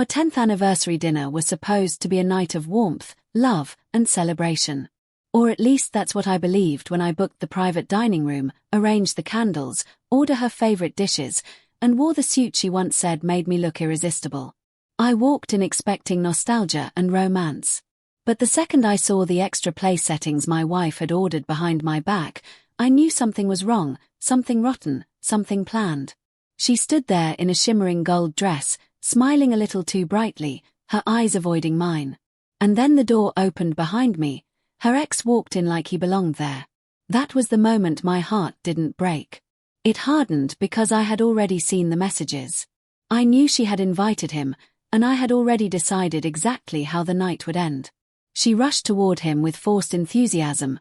Our 10th anniversary dinner was supposed to be a night of warmth, love, and celebration. Or at least that's what I believed when I booked the private dining room, arranged the candles, ordered her favorite dishes, and wore the suit she once said made me look irresistible. I walked in expecting nostalgia and romance. But the second I saw the extra place settings my wife had ordered behind my back, I knew something was wrong, something rotten, something planned. She stood there in a shimmering gold dress, smiling a little too brightly, her eyes avoiding mine. And then the door opened behind me. Her ex walked in like he belonged there. That was the moment my heart didn't break. It hardened because I had already seen the messages. I knew she had invited him, and I had already decided exactly how the night would end. She rushed toward him with forced enthusiasm,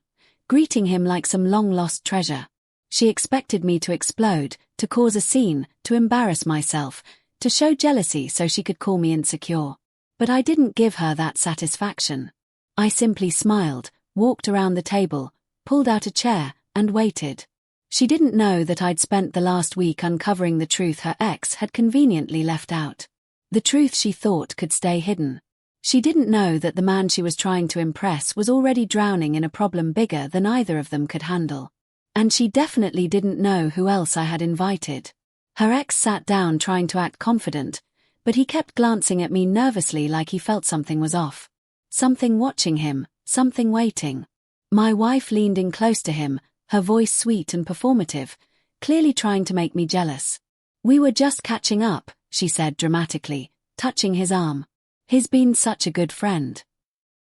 greeting him like some long-lost treasure. She expected me to explode, to cause a scene, to embarrass myself, to show jealousy so she could call me insecure. But I didn't give her that satisfaction. I simply smiled, walked around the table, pulled out a chair, and waited. She didn't know that I'd spent the last week uncovering the truth her ex had conveniently left out. The truth she thought could stay hidden. She didn't know that the man she was trying to impress was already drowning in a problem bigger than either of them could handle. And she definitely didn't know who else I had invited. Her ex sat down trying to act confident, but he kept glancing at me nervously like he felt something was off. Something watching him, something waiting. My wife leaned in close to him, her voice sweet and performative, clearly trying to make me jealous. "We were just catching up," she said dramatically, touching his arm. "He's been such a good friend."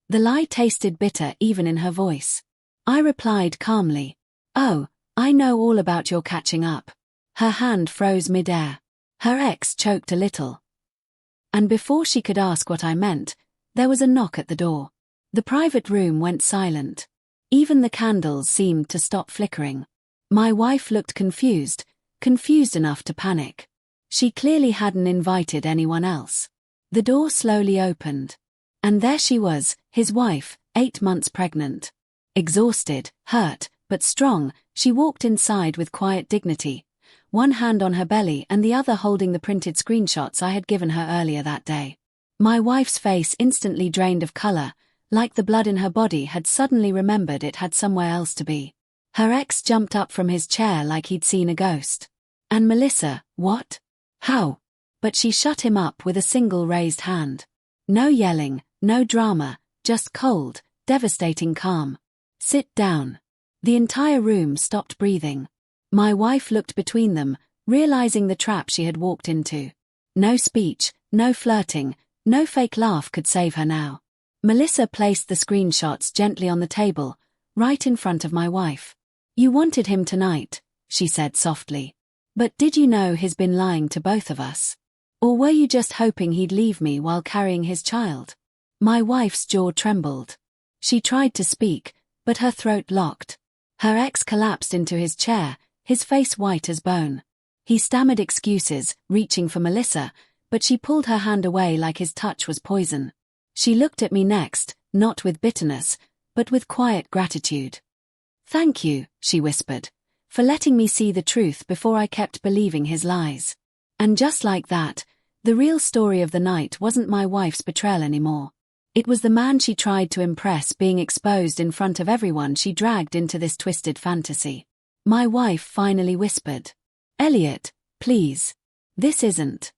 The lie tasted bitter even in her voice. I replied calmly, "Oh, I know all about your catching up." Her hand froze mid-air. Her ex choked a little. And before she could ask what I meant, there was a knock at the door. The private room went silent. Even the candles seemed to stop flickering. My wife looked confused enough to panic. She clearly hadn't invited anyone else. The door slowly opened. And there she was, his wife, 8 months pregnant. Exhausted, hurt, but strong, she walked inside with quiet dignity, one hand on her belly and the other holding the printed screenshots I had given her earlier that day. My wife's face instantly drained of color, like the blood in her body had suddenly remembered it had somewhere else to be. Her ex jumped up from his chair like he'd seen a ghost. "And Melissa, what? How?" But she shut him up with a single raised hand. No yelling, no drama, just cold, devastating calm. "Sit down." The entire room stopped breathing. My wife looked between them, realizing the trap she had walked into. No speech, no flirting, no fake laugh could save her now. Melissa placed the screenshots gently on the table, right in front of my wife. "You wanted him tonight," she said softly. "But did you know he's been lying to both of us? Or were you just hoping he'd leave me while carrying his child?" My wife's jaw trembled. She tried to speak, but her throat locked. Her ex collapsed into his chair, his face white as bone. He stammered excuses, reaching for Melissa, but she pulled her hand away like his touch was poison. She looked at me next, not with bitterness, but with quiet gratitude. "Thank you," she whispered, "for letting me see the truth before I kept believing his lies." And just like that, the real story of the night wasn't my wife's betrayal anymore. It was the man she tried to impress being exposed in front of everyone she dragged into this twisted fantasy. My wife finally whispered, "Elliot, please. This isn't."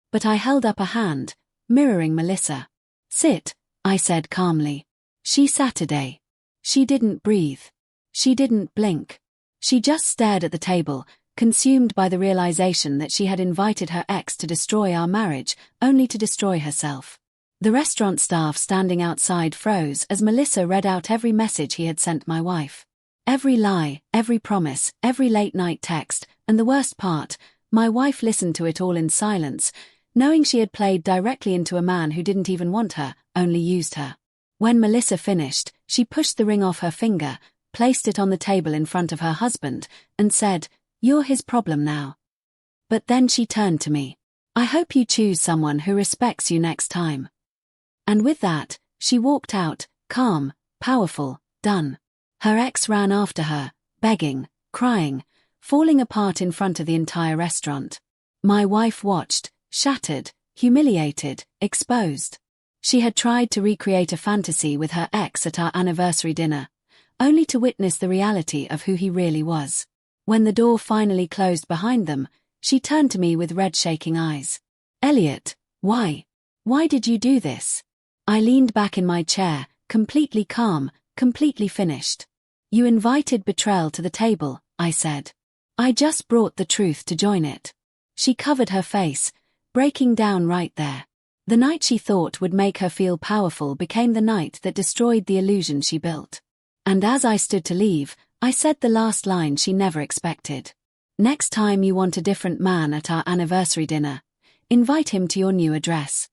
But I held up a hand, mirroring Melissa. "Sit," I said calmly. She sat today. She didn't breathe. She didn't blink. She just stared at the table, consumed by the realization that she had invited her ex to destroy our marriage, only to destroy herself. The restaurant staff standing outside froze as Melissa read out every message he had sent my wife. Every lie, every promise, every late-night text, and the worst part, my wife listened to it all in silence, knowing she had played directly into a man who didn't even want her, only used her. When Melissa finished, she pushed the ring off her finger, placed it on the table in front of her husband, and said, "You're his problem now." But then she turned to me. "I hope you choose someone who respects you next time." And with that, she walked out, calm, powerful, done. Her ex ran after her, begging, crying, falling apart in front of the entire restaurant. My wife watched, shattered, humiliated, exposed. She had tried to recreate a fantasy with her ex at our anniversary dinner, only to witness the reality of who he really was. When the door finally closed behind them, she turned to me with red shaking eyes. "Elliot, why? Why did you do this?" I leaned back in my chair, completely calm, completely finished. "You invited betrayal to the table," I said. "I just brought the truth to join it." She covered her face, breaking down right there. The night she thought would make her feel powerful became the night that destroyed the illusion she built. And as I stood to leave, I said the last line she never expected. "Next time you want a different man at our anniversary dinner, invite him to your new address."